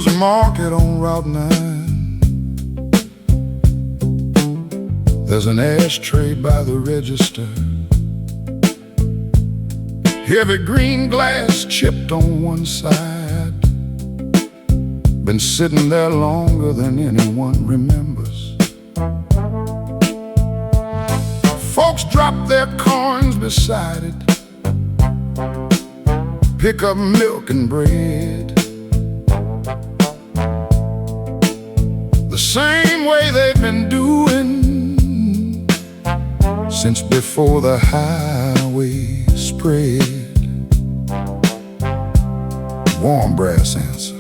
Farmer's market on Route 9. There's an ashtray by the register, heavy green glass chipped on one side. Been sitting there longer than anyone remembers. Folks drop their coins beside it, pick up milk and bread, the same way they've been doing since before the highway spread. Warm brass answer.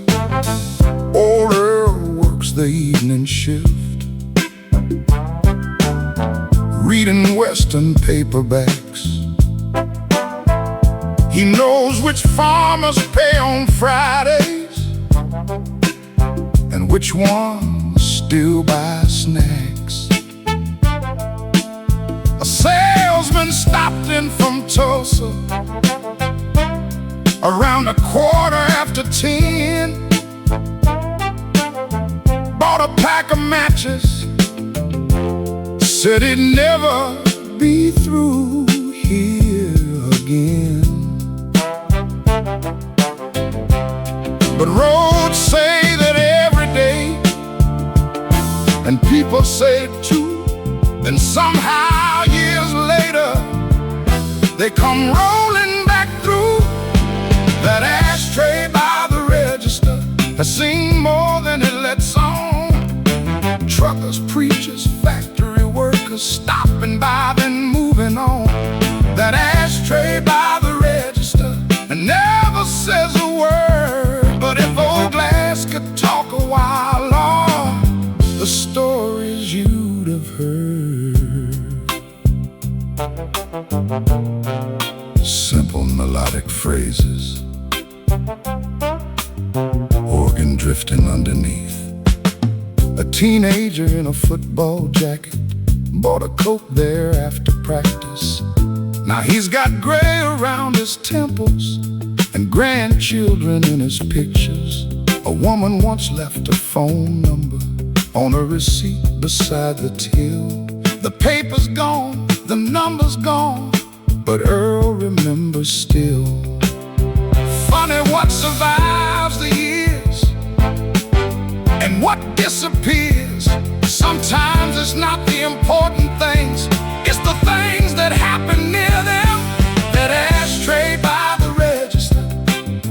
Old Earl works the evening shift, reading Western paperbacks. He knows which farmers pay on Fridays and which ones still buy snacks. A salesman stopped in from Tulsa around 10:15. Bought a pack of matches, said he'd never be through here again. But roads say that every day, and people say it too. Then somehow years later, they come rolling back through. That ashtray by the register has seen more than it lets on. Truckers, preachers, factory workers stopping by, then moving on. That ashtray by the register and never says a word. But if old glass could talk a while, oh, the stories you'd have heard. Simple melodic phrases, organ drifting underneath. A teenager in a football jacket bought a Coke there after practice. Now he's got gray around his temples and grandchildren in his pictures. A woman once left a phone number on a receipt beside the till. The paper's gone, the number's gone, but Earl remembers still. Funny what survives the years and what disappears. Sometimes it's not the important things, it's the things that happen near them. That ashtray by the register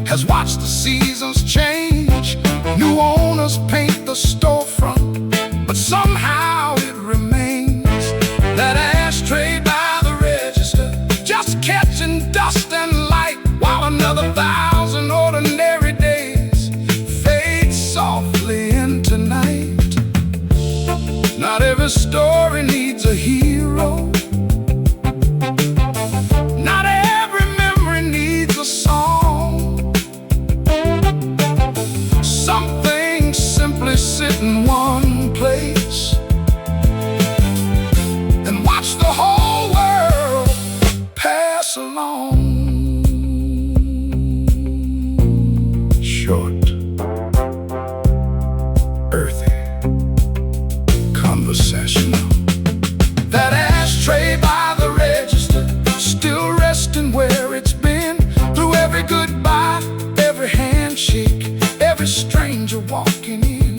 has watched the seasons change. New owners paint the storefront, but somehow it remains. That ashtray by the register just catching dust and light, while another 1,000 ordinary days fade softly into night. Not every story needs a hero. Not every memory needs a song. Some things simply sit in one place and watch the whole world pass along. Short, earthy, conversational. That ashtray by the register, still resting where it's been. Through every goodbye, every handshake, every stranger walking in.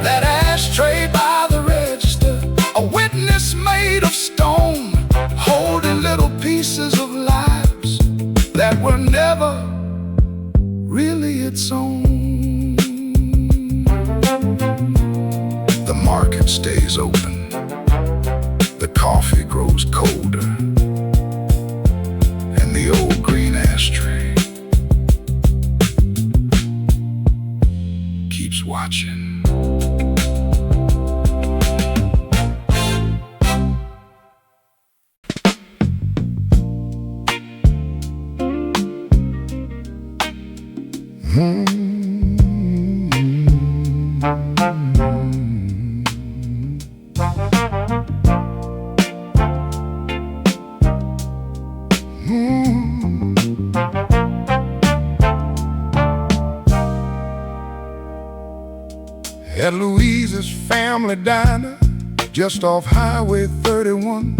That ashtray by the register, a witness made of stone, holding little pieces of lives that were never really its own. The market stays open, the coffee grows colder, and the old green ashtray keeps watching. Texas family diner just off Highway 31.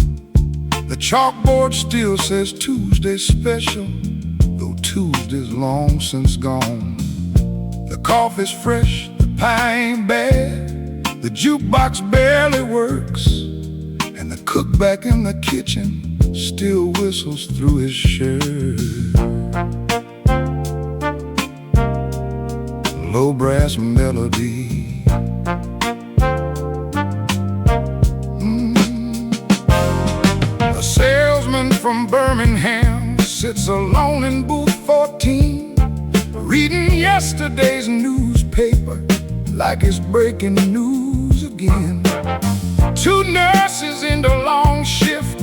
The chalkboard still says Tuesday special, though Tuesday's long since gone. The coffee's fresh, the pie ain't bad, the jukebox barely works, and the cook back in the kitchen still whistles through his shirt. Low brass melody. A salesman from Birmingham sits alone in booth 14, reading yesterday's newspaper like it's breaking news again. Two nurses in the long shift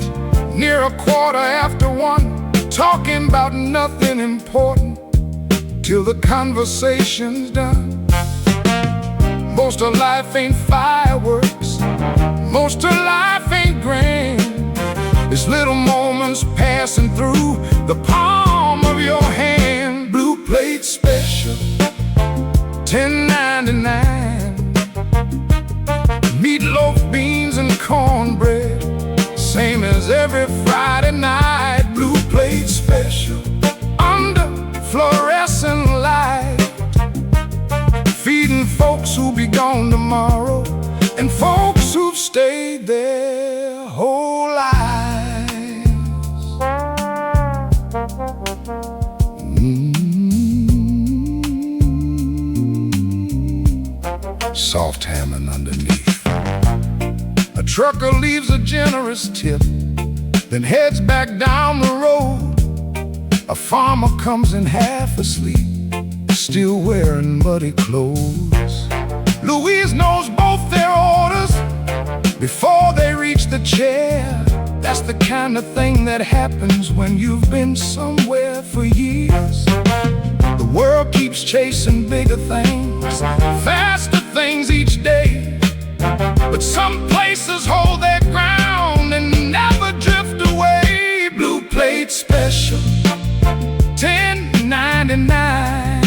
near 1:15, talking about nothing important till the conversation's done. Most of life ain't fireworks, most of life ain't grand. It's little moments passing through the palm of your hand. Blue plate special, $10.99. Meatloaf, beans, and cornbread, same as every Friday night. Blue plate special, under fluorescent light, feeding folks who'll be gone tomorrow and folks who've stayed their whole lives. Soft hammering underneath. A trucker leaves a generous tip, then heads back down the road. A farmer comes in half asleep, still wearing muddy clothes. Louise knows both their orders before they reach the chair. That's the kind of thing that happens when you've been somewhere for years. The world keeps chasing bigger things, faster things each day, but some places hold their ground and never drift away. Blue plate special, $10.99.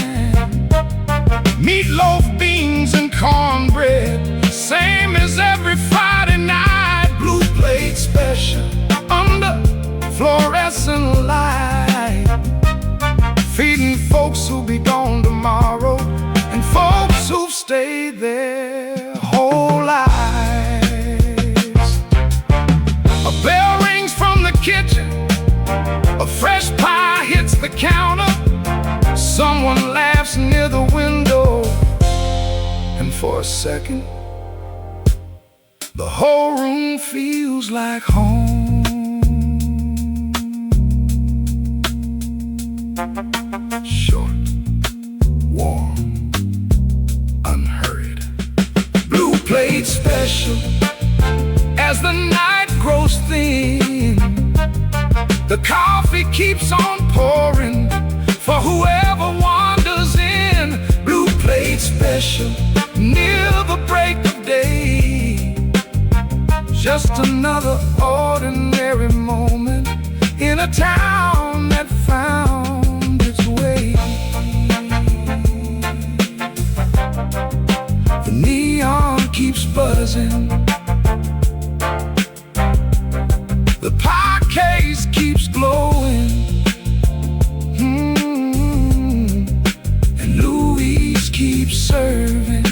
Meatloaf, beans, and cornbread, same as every Friday night. Blue plate special, under fluorescent light, feeding folks who'll be gone tomorrow and folks who've stayed their whole lives. A bell rings from the kitchen, a fresh pie hits the counter, someone laughs near the window, and for a second, the whole room feels like home. Short, warm, unhurried. Blue plate special, as the night grows thin, the coffee keeps on pouring for whoever wanders in. Blue plate special, near the break of day. Just another ordinary moment in a town that found its way. The neon keeps buzzing, the pie case keeps glowing, and Louise keeps serving.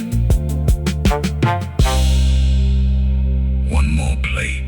One more plate.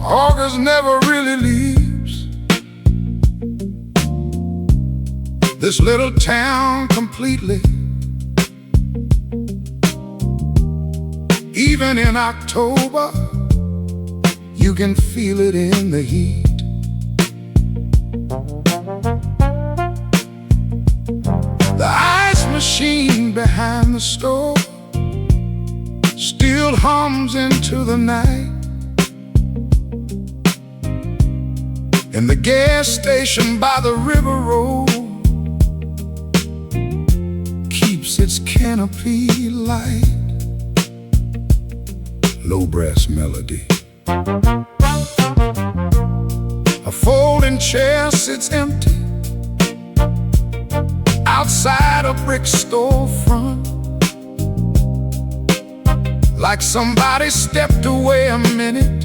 August never really leaves this little town completely. Even in October, you can feel it in the heat. The ice machine behind the store windshield hums into the night, and the gas station by the river road keeps its canopy light. Low brass melody. A folding chair sits empty outside a brick storefront, like somebody stepped away a minute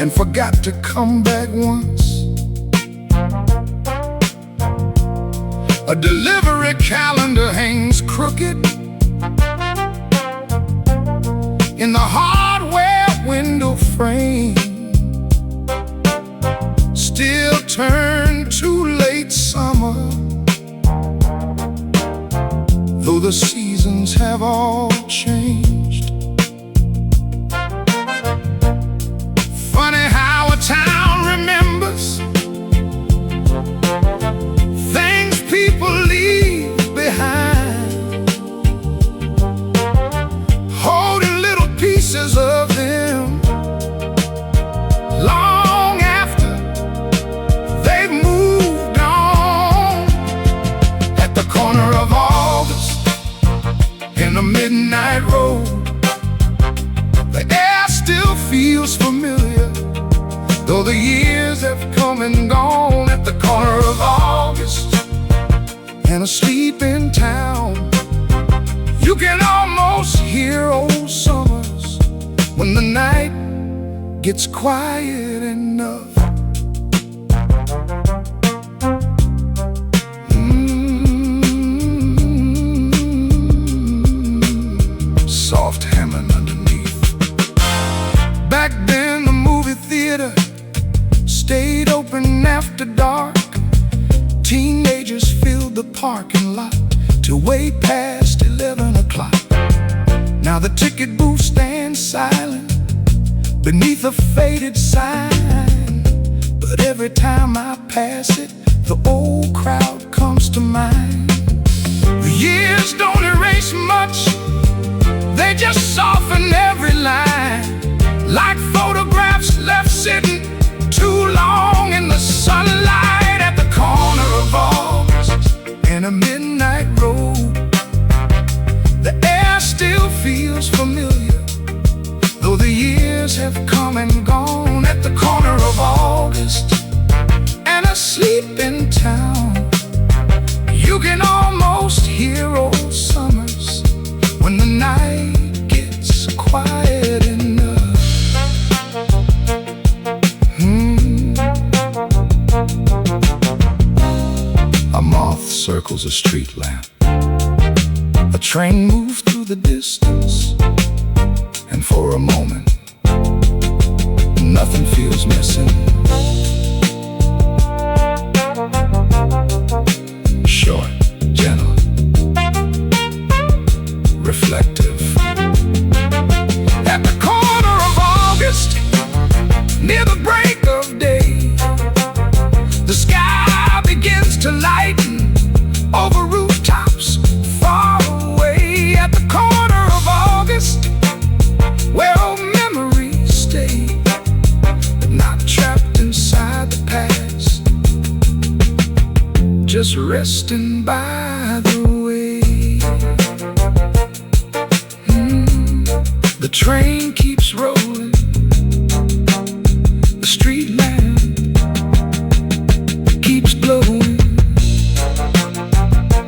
and forgot to come back once. A delivery calendar hangs crooked in the hardware window frame. Still turn to late summer, though the seasons have all changed. Funny how a town remembers things people leave behind, holding little pieces of them long after they've moved on. At the corner of August, in the midnight road, the air still feels familiar, though the years have come and gone. At the corner of August, and asleep in town, you can almost hear old summers when the night gets quiet enough. Soft humming underneath. Back then the movie theater stayed open after dark. Teenagers filled the parking lot till way past 11 o'clock. Now the ticket booth stands silent beneath a faded sign, but every time I pass it, the old crowd comes to mind. The years don't erase much, they just soften every line, like photographs left sitting too long in the sunlight. At the corner of August, in a midnight road, the air still feels familiar, though the years have come and gone. At the corner of August, and asleep in town, you can almost hear old summers when the night gets quiet enough. A moth circles a street lamp. A train moves through the distance, and for a moment, nothing feels missing. Short, gentle, reflective. At the corner of August, near the break of day, the sky begins to lighten over rooftops far away. At the corner of August, where old memories stay, but not trapped inside the past, just resting by the way. The train keeps rolling, the street lamp keeps blowing,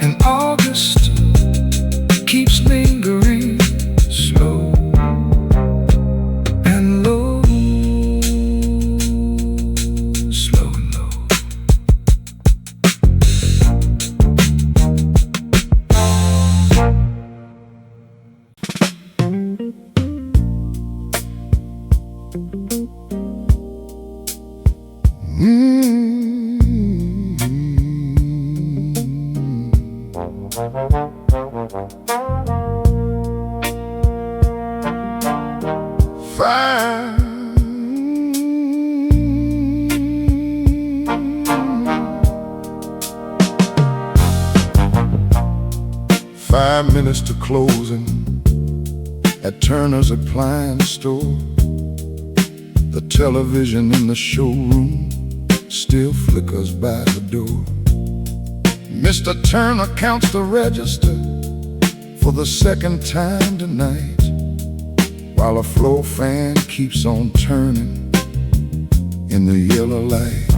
and August keeps lingering, slow and low, slow and low. 5 minutes to closing, at Turner's appliance store. The television in the showroom still flickers by the door. Mr. Turner counts the register for the second time tonight, while a floor fan keeps on turning in the yellow light.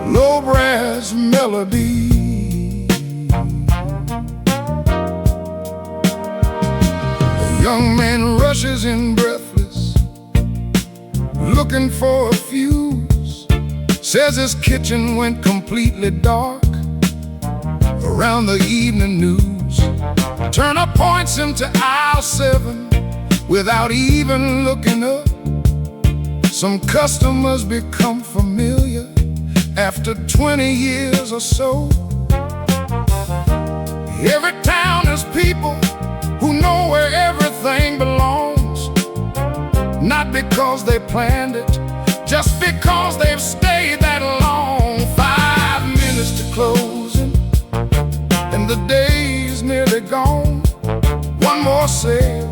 Low brass melody, a young man rushes in breathless, looking for a fuse. Says his kitchen went completely dark around the evening news. Turner points him to aisle 7 without even looking up. Some customers become familiar after 20 years or so. Every town has people who know where everything belongs, not because they planned it, just because they've stayed that long. 5 minutes to closing, and the day's nearly gone. One more sale,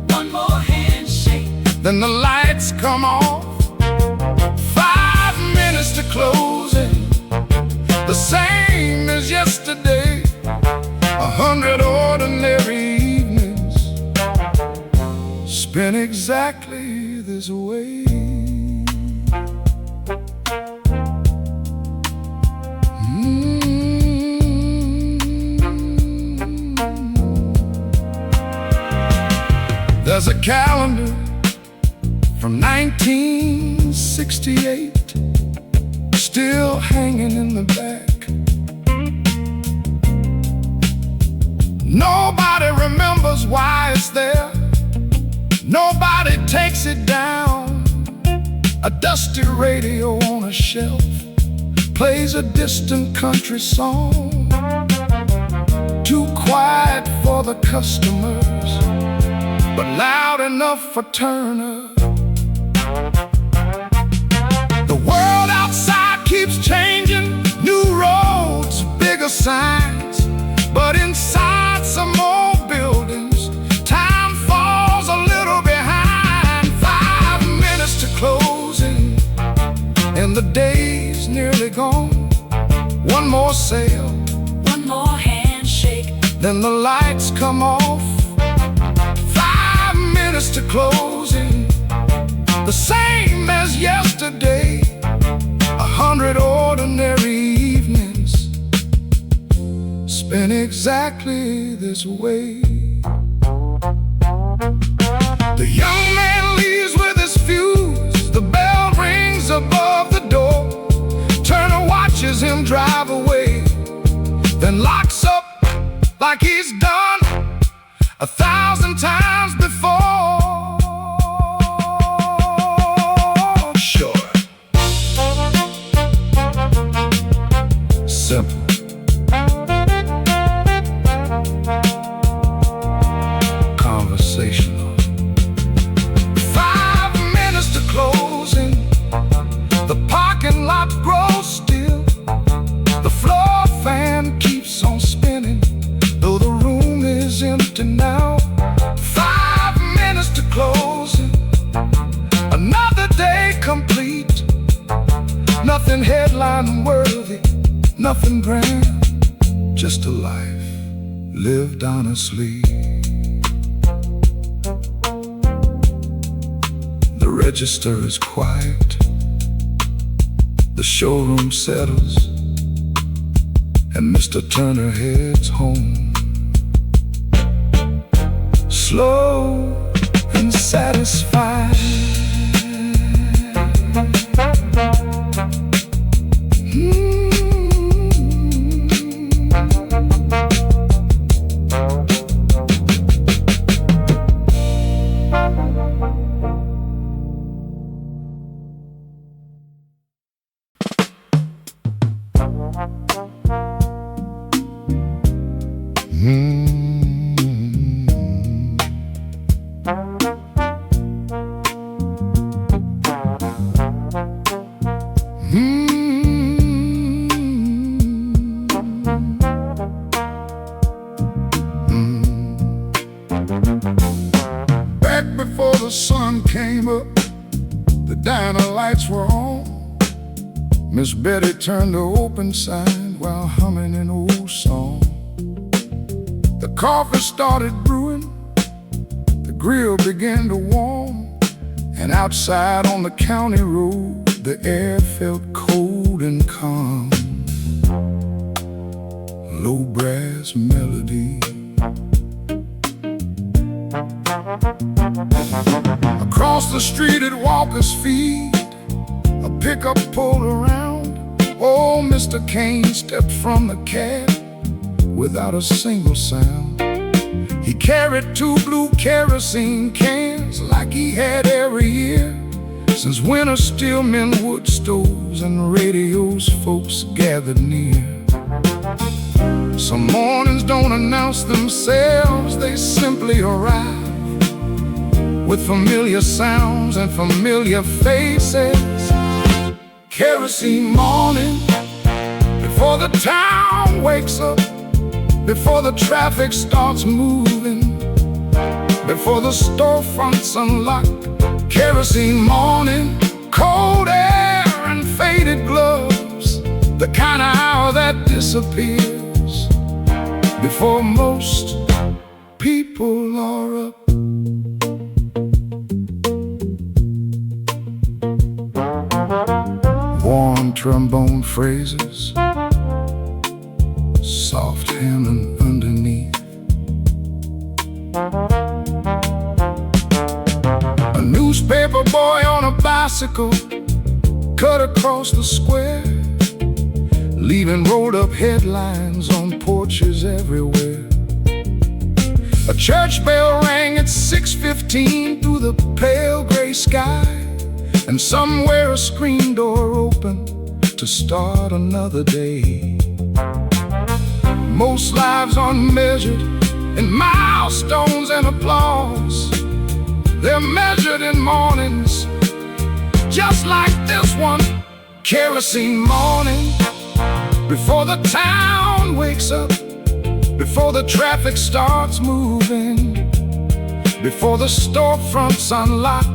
one more handshake, then the lights come off. 5 minutes to closing, the same as yesterday. 100 ordinary evenings spent exactly this way. There's a calendar from 1968 still hanging in the back. Nobody remembers why it's there. Nobody takes it down. A dusty radio on a shelf plays a distant country song, too quiet for the customers, but loud enough for Turner. The world outside keeps changing, new roads, bigger signs, but inside some more buildings, time falls a little behind. 5 minutes to closing, and the day's nearly gone. One more sale, one more handshake, then the lights come off. 5 minutes to closing, the same as yesterday. 100 ordinary evenings spent exactly this way. The young man leaves with his fuse. The bell rings above the door. Turner watches him drive away, then locks up like he's done 1,000 times before. Sure. Simple. Conversational. 5 minutes to closing, the parking lot grows still. The floor fan keeps on spinning, though the room is empty now. 5 minutes to closing, another day complete. Nothing headline worthy, nothing grand, just a life lived honestly. The register is quiet, the showroom settles, and Mr. Turner heads home. Slow and satisfied. the sun came up, the diner lights were on. Miss Betty turned the open sign while humming an old song. The coffee started brewing, the grill began to warm, and outside on the county road, the air felt cold and calm. Low brass melody. Across the street at Walker's Feed, a pickup pulled around. Old Mr. Kane stepped from the cab without a single sound. He carried 2 blue kerosene cans like he had every year, since winter steelmen, wood stoves, and radios folks gathered near. Some mornings don't announce themselves, they simply arrive with familiar sounds and familiar faces. Kerosene morning, before the town wakes up, before the traffic starts moving, before the storefronts unlock. Kerosene morning, cold air and faded gloves, the kind of hour that disappears before most people are up. Warm trombone phrases, soft hammering underneath. A newspaper boy on a bicycle cut across the square, leaving rolled up headlines on porches everywhere. A church bell rang at 6:15 through the pale gray sky, and somewhere a screen door opened to start another day. Most lives are measured in milestones and applause. They're measured in mornings just like this one. Kerosene morning, before the town wakes up, before the traffic starts moving, before the storefronts unlock.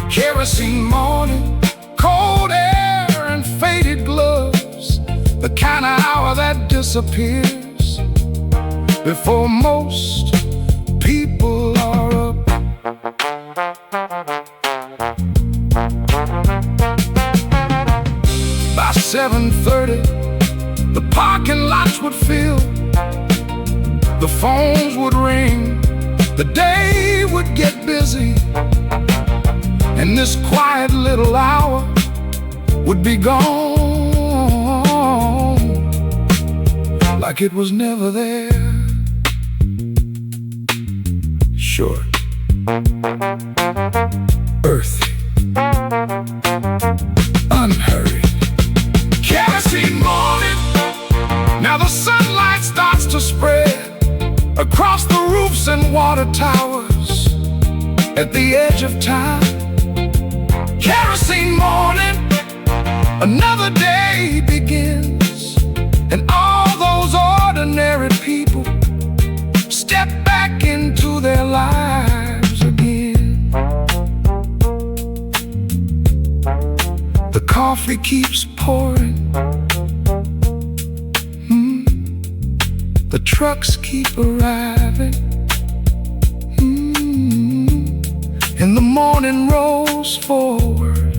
Kerosene morning, cold air and faded gloves, the kind of hour that disappears before most people are up. By 7:30, the parking lots would fill, the phones would ring, the day would get busy, and this quiet little hour would be gone like it was never there. Short, earthy, unhurried. Kerosene morning, now the sunlight starts to spread across the roofs and water towers at the edge of time. Kerosene morning, another day begins, and all those ordinary people step back into their lives again. The coffee keeps pouring, the trucks keep arriving, and the morning rolls forward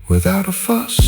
without a fuss.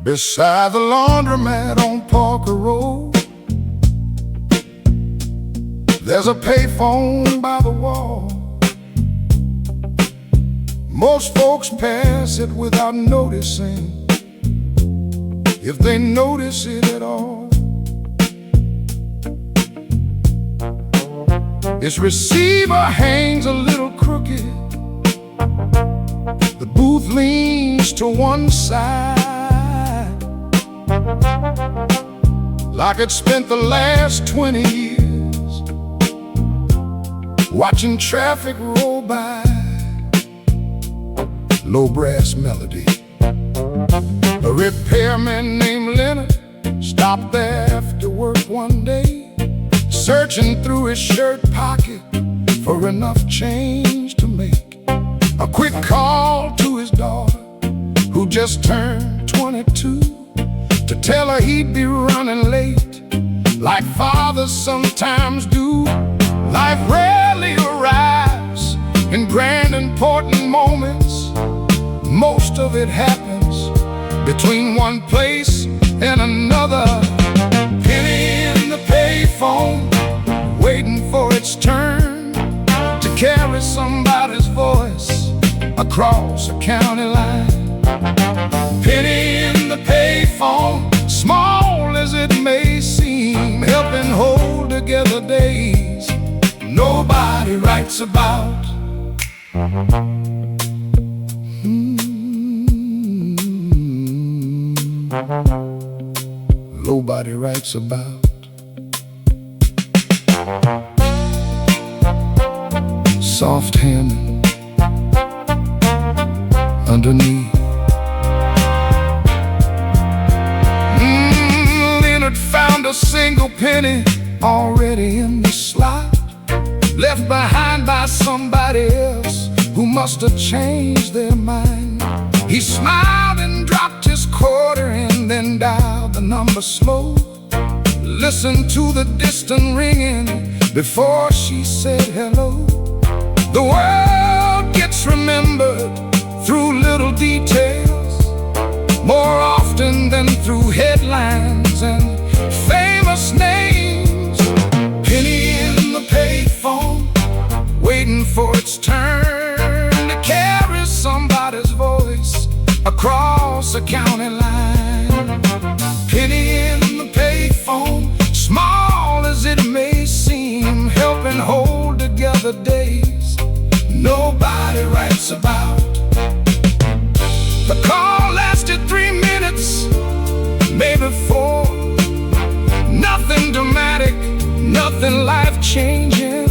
Beside the laundromat on Parker Road, there's a payphone by the wall. Most folks pass it without noticing, if they notice it at all. Its receiver hangs a little crooked. The booth leans to one side, like it spent the last 20 years watching traffic roll by. Low brass melody. A repairman named Leonard stopped there after work one day, searching through his shirt pocket for enough change to make a quick call to his daughter, who just turned 22, to tell her he'd be running late, like fathers sometimes do. Life rarely arrives in grand important moments. Most of it happens between one place and another. Penny in the payphone, waiting for its turn to carry somebody's voice across a county line. Penny in the payphone, small as it may seem, helping hold together days nobody writes about. Nobody writes about. Soft hand underneath. Leonard found a single penny already in the slot, left behind by somebody else who must have changed their mind. He smiled and dropped his quarter and then dialed the number slow. Listened to the distant ringing before she said hello. The world gets remembered through little details, more often than through headlines and famous names. Penny in the payphone, waiting for its turn to carry somebody's voice across a county line. Penny in the payphone, small as it may seem, helping hold together days nobody writes about. The call lasted 3 minutes, maybe 4. Nothing dramatic, nothing life-changing,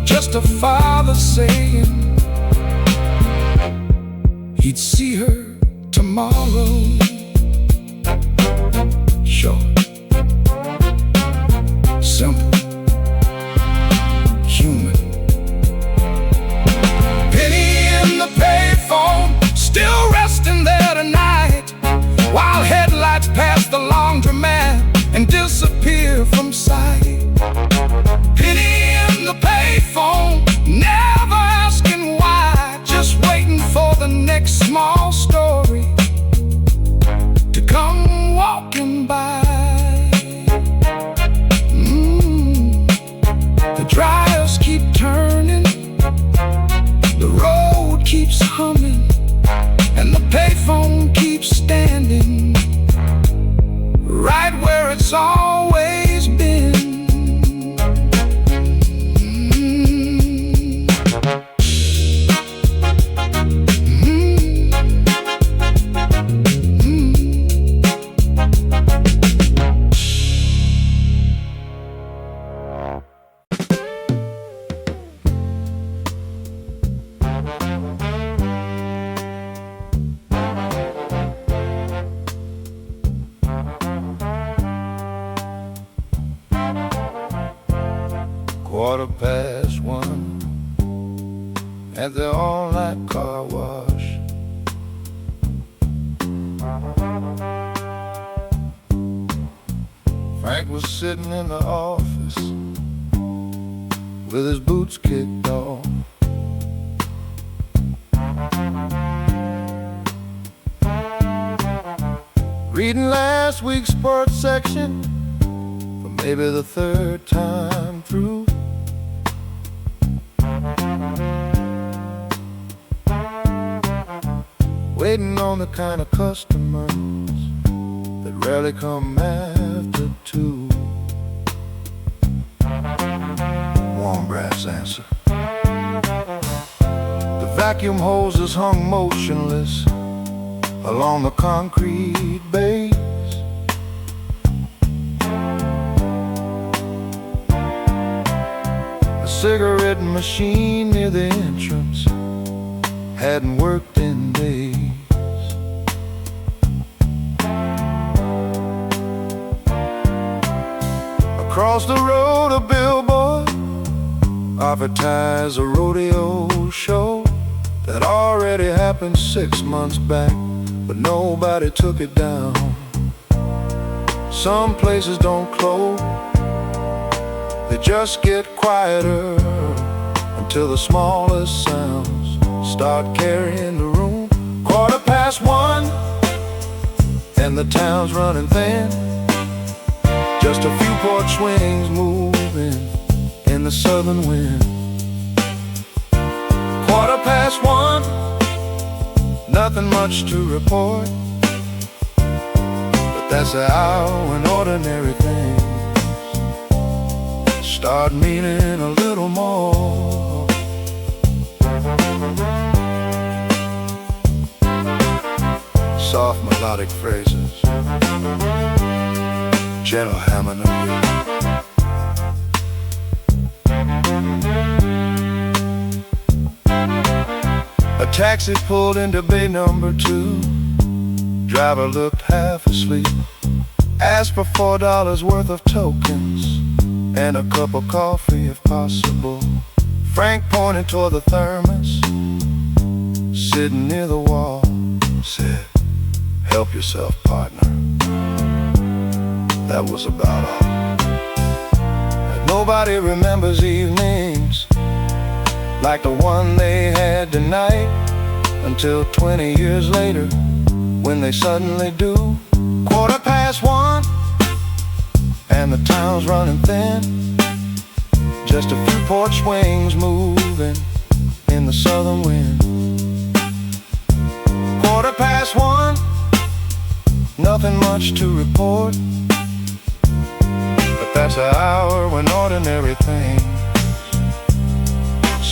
just a father saying he'd see her tomorrow. Short, simple, human. Penny in the payphone, still resting there tonight, while headlights pass the laundromat and disappear from sight. Penny in the payphone, never asking why, just waiting for the next small story to come walking by. The dryers keep turning, the road keeps humming, and the payphone keeps standing right where it's always been. (1:15) at the all-night car wash. Frank was sitting in the office with his boots kicked off. Reading last week's sports section for maybe the 3rd time through. Waiting on the kind of customers that rarely come after 2. warm brass answer. The vacuum hoses hung motionless along the concrete base. A cigarette machine near the entrance hadn't worked in days. Across the road, a billboard advertised a rodeo show that already happened 6 months back, but nobody took it down. Some places don't close, they just get quieter until the smallest sounds start carrying the room. 1:15, and the town's running thin. Just a few porch swings moving in the southern wind. 1:15, nothing much to report, but that's the hour when ordinary things start meaning a little more. Soft melodic phrases, gentle hammering of you. A taxi pulled into bay number 2. Driver looked half asleep. Asked for $4 worth of tokens and a cup of coffee if possible. Frank pointed toward the thermos sitting near the wall, said, "Help yourself, partner." That was about all. And nobody remembers evenings like the one they had tonight, until 20 years later, when they suddenly do. 1:15, and the town's running thin. Just a few porch swings moving in the southern wind. 1:15, nothing much to report, but that's the hour when ordinary things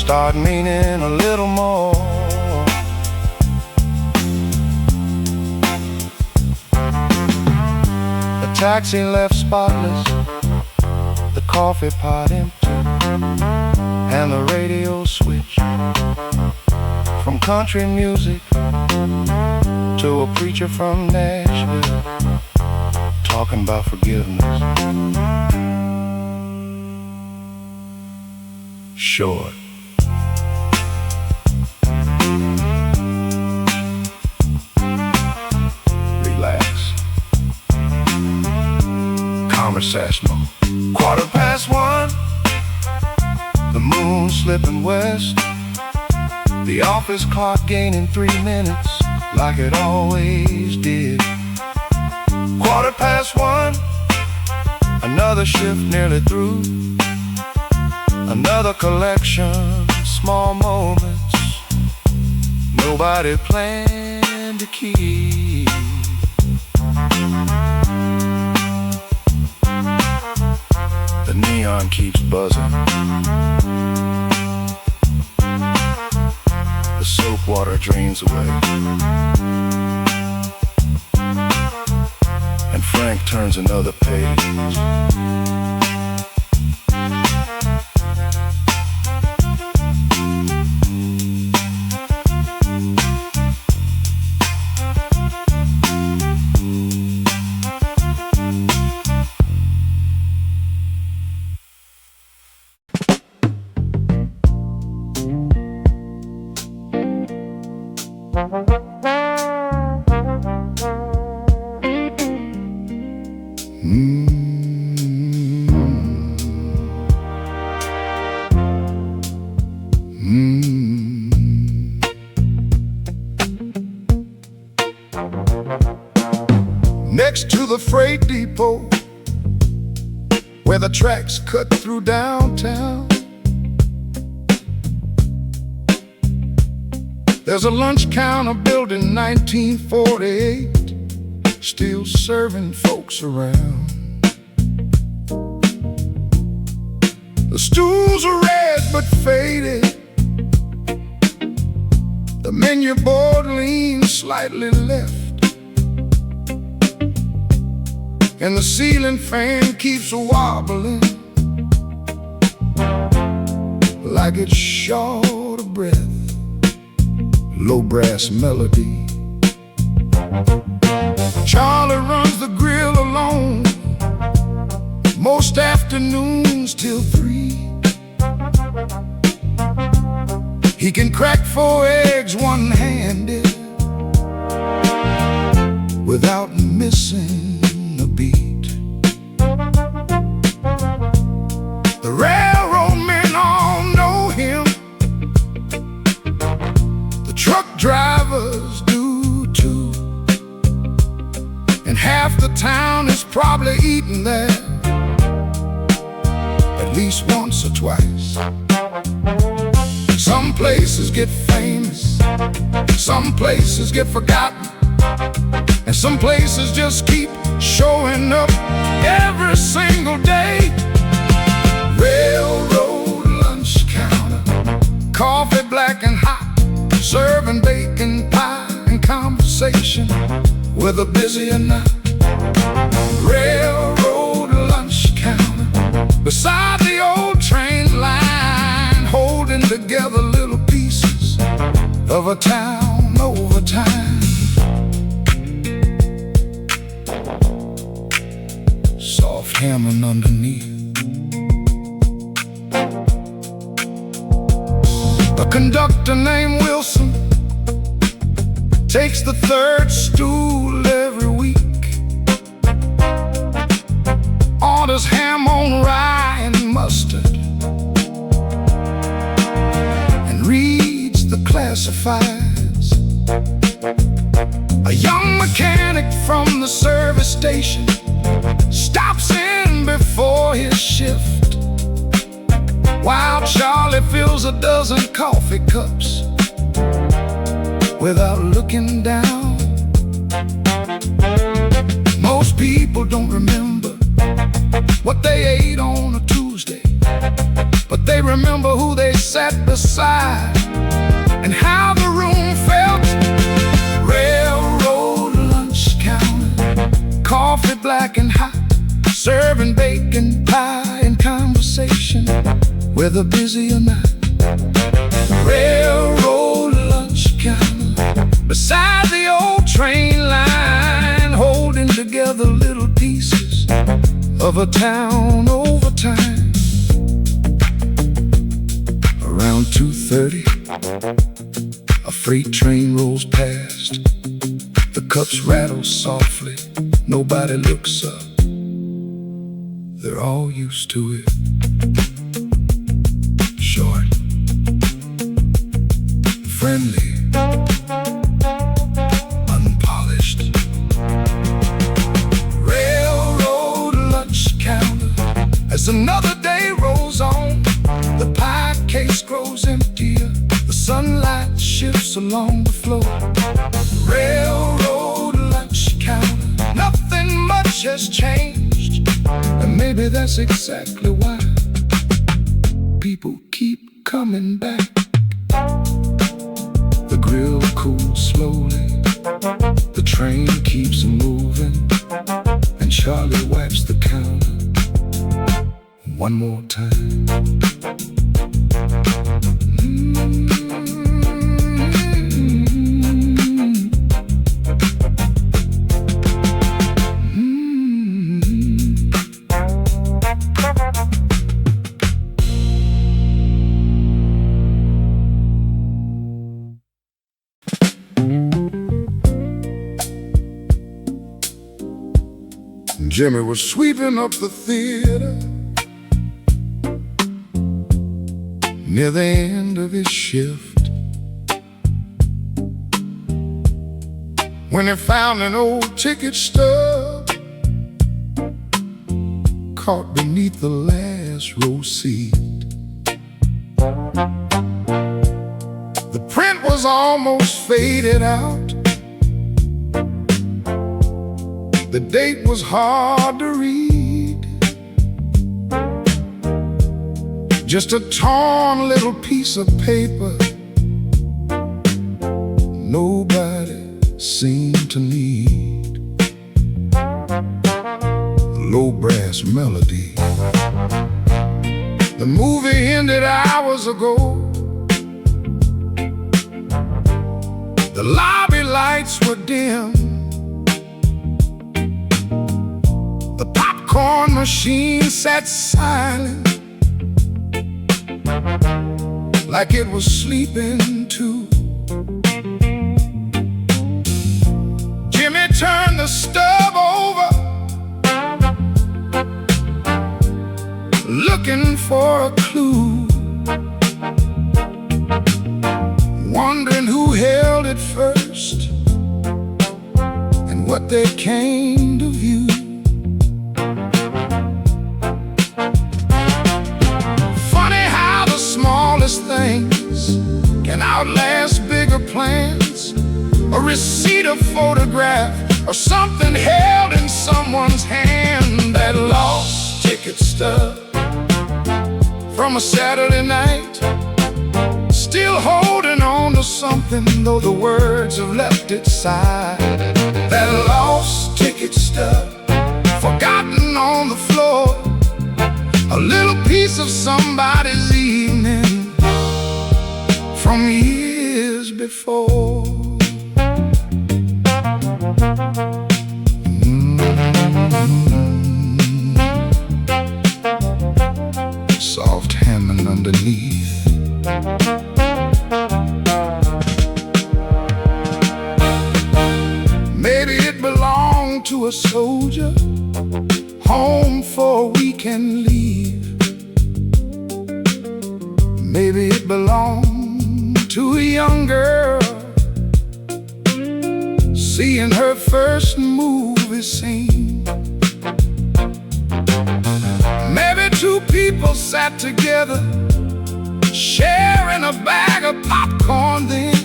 start meaning a little more. The taxi left spotless, the coffee pot empty, and the radio switched from country music to a preacher from Nashville talking about forgiveness. Short, relax, conversational. 1:15, the moon slipping west, the office clock gaining 3 minutes like it always did. 1:15, another shift nearly through, another collection of small moments nobody planned to keep. The neon keeps buzzing, the soap water drains away, and Frank turns another page. Next to the freight depot, where the tracks cut through downtown, there's a lunch counter built in 1948, still serving folks around. The stools are red but faded. The menu board leans slightly left, and the ceiling fan keeps wobbling like it's short of breath. Low brass melody. Charlie runs the grill alone most afternoons till 3. He can crack 4 eggs one-handed without missing a beat. The railroad men all know him. The truck drivers do too. And half the town is probably eating there at least once or twice. Some places get famous, some places get forgotten, and some places just keep showing up every single day. Railroad lunch counter, coffee black and hot, serving bacon pie and conversation, whether busy or not. Railroad lunch counter, beside the old train line, holding together little pieces of a town over time. Soft hammering underneath. A conductor named Wilson takes the 3rd stool every week. Orders ham on rye and mustard, and reads the classifieds. A young mechanic from the service station stops in before his shift, while Charlie fills a dozen coffee cups without looking down. Most people don't remember what they ate on a Tuesday, but they remember who they sat beside and how the room felt. Railroad lunch counter, coffee black and hot, serving bacon pie and conversation, whether busy or not. Railroad lunch counter, beside the old train line, holding together little pieces of a town over time. Around 2:30, a freight train rolls past. The cups rattle softly, nobody looks up. They're all used to it. Short, friendly, unpolished. Railroad lunch counter. As another day rolls on, the pie case grows emptier. The sunlight shifts along the floor. Railroad lunch counter. Nothing much has changed, and maybe that's exactly why people keep coming back. The grill cools slowly, the train keeps moving, and Charlie wipes the counter one more time. Jimmy was sweeping up the theater near the end of his shift, when he found an old ticket stub caught beneath the last row seat. The print was almost faded out. The date was hard to read. just a torn little piece of paper nobody seemed to need. Low brass melody. The movie ended hours ago. The lobby lights were dim. The popcorn machine sat silent, like it was sleeping too. Jimmy turned the stub over, looking for a clue, wondering who held it first and what they came to view. Funny how the smallest things can outlast bigger plans. A receipt, a photograph, or something held in someone's hand. That lost ticket stub from a Saturday night, still holding on to something, though the words have left its side. That lost ticket stub, forgotten on the floor, a little piece of somebody's evening from years before. Soft hammering underneath. Maybe it belonged to a soldier, home for a weekend leave. Maybe it belonged to a young girl, seeing her first movie scene. Maybe two people sat together, sharing a bag of popcorn then.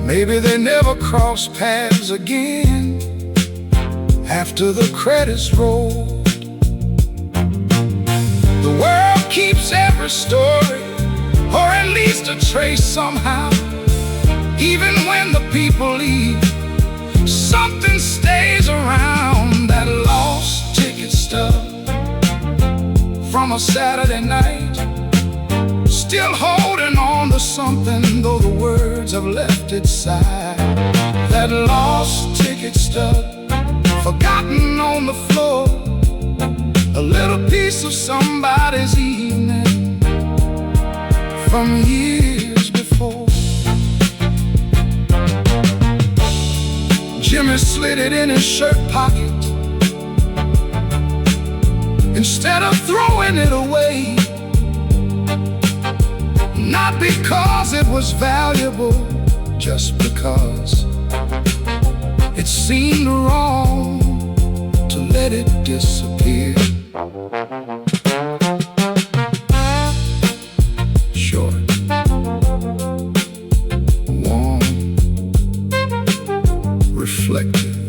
Maybe they never crossed paths again after the credits rolled. The world keeps every story, or at least a trace somehow. Even when the people leave, something stays around. That lost ticket stub from a Saturday night, still holding on to something, though the words have left its side. That lost ticket stub, forgotten on the floor, a little piece of somebody's evening from years before. Jimmy slid it in his shirt pocket instead of throwing it away. Not because it was valuable, just because it seemed wrong to let it disappear. Short, warm, reflective.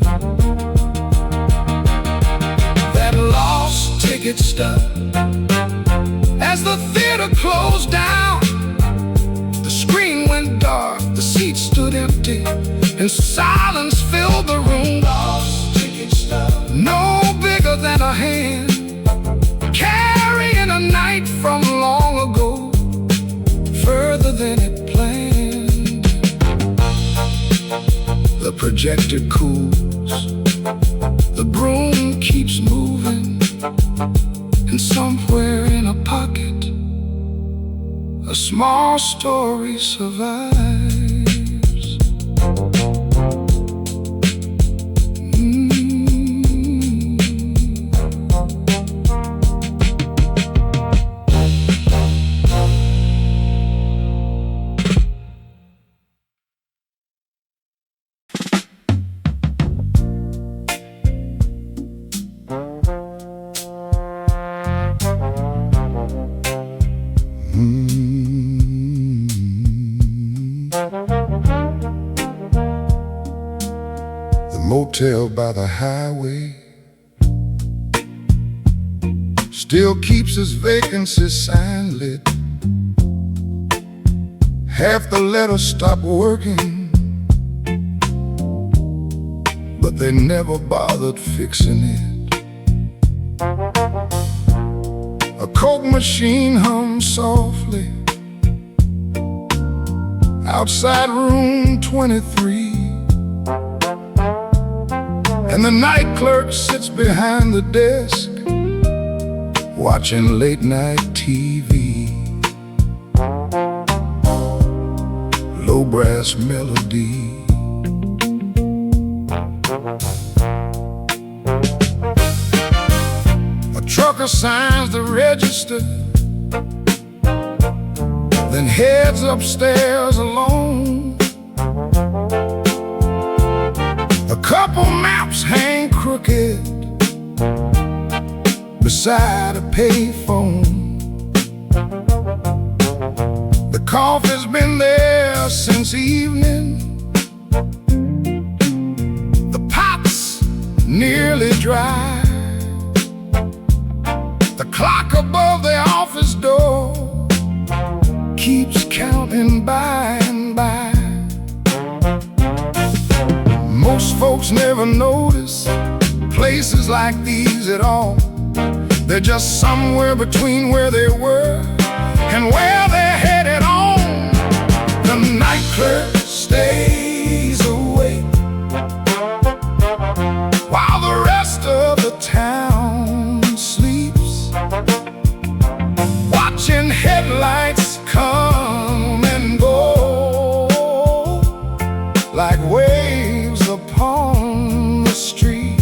That lost ticket stub. As the theater closed down, the screen went dark, the seats stood empty, and silence filled the room. Lost ticket stub, no bigger than a hand, carrying a night from long ago, further than it planned. The projector cools, the broom keeps moving, and somewhere in a pocket, a small story survives. Motel by the highway, still keeps his vacancy sign lit. Half the letters stop working, but they never bothered fixing it. A Coke machine hums softly outside room 23, and the night clerk sits behind the desk watching late night TV. Low brass melody. A trucker signs the register, then heads upstairs alone. A couple maps hang crooked beside a payphone. The coffee's been there since evening. The pot's nearly dry. The clock above the office door keeps counting by and by. Most folks never notice places like these at all. They're just somewhere between where they were and where they're headed on. The night clerk stays awake while the rest of the town sleeps, watching headlights come and go like waves upon the street.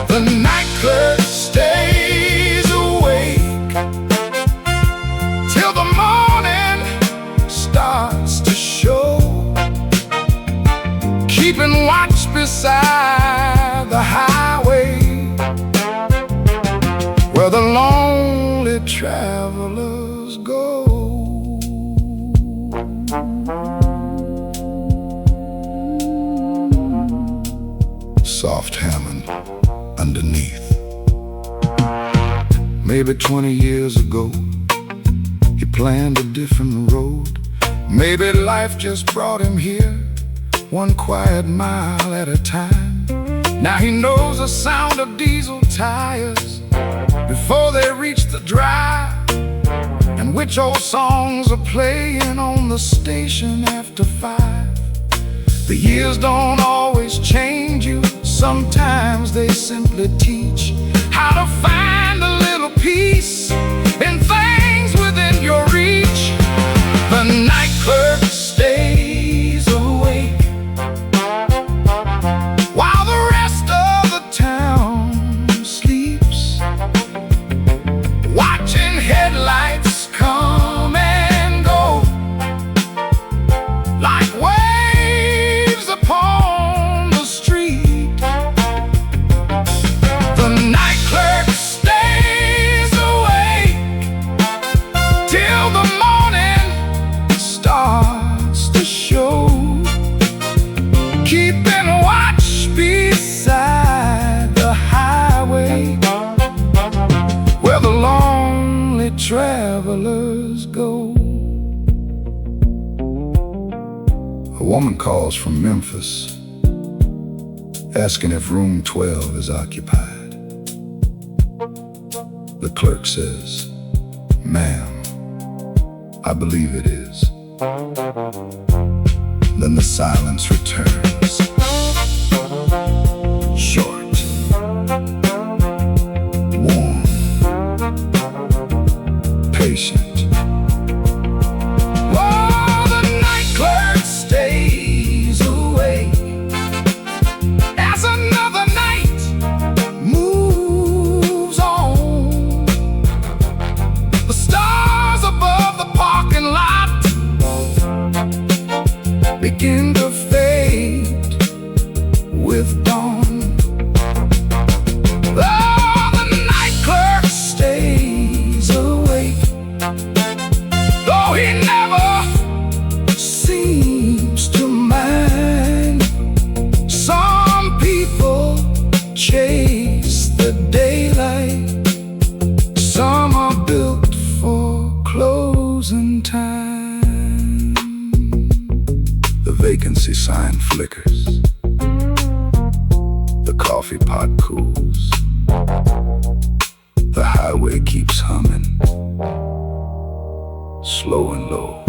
The night clerk stays awake till the morning starts to show, keeping watch beside the highway where the lonely travelers go. Soft hammering underneath. Maybe 20 years ago he planned a different road. Maybe life just brought him here, one quiet mile at a time. Now he knows the sound of diesel tires before they reach the drive, and which old songs are playing on the station after 5. The years don't always change you, sometimes they simply teach how to find a little peace in things within your reach. The night clerk stays awake while the rest of the town sleeps, watching headlights come and go like waves upon the street. The night clerk stays awake till the morning starts to show, keeping watch beside the highway where the lonely travelers go. A woman calls from Memphis asking if room 12 is occupied. The clerk says, "Ma'am, I believe it is." Then the silence returns, short, warm, patient. Oh, the night clerk stays awake as another night moves on. The stars above the parking lot begin to fade. flickers. The coffee pot cools. The highway keeps humming, slow and low.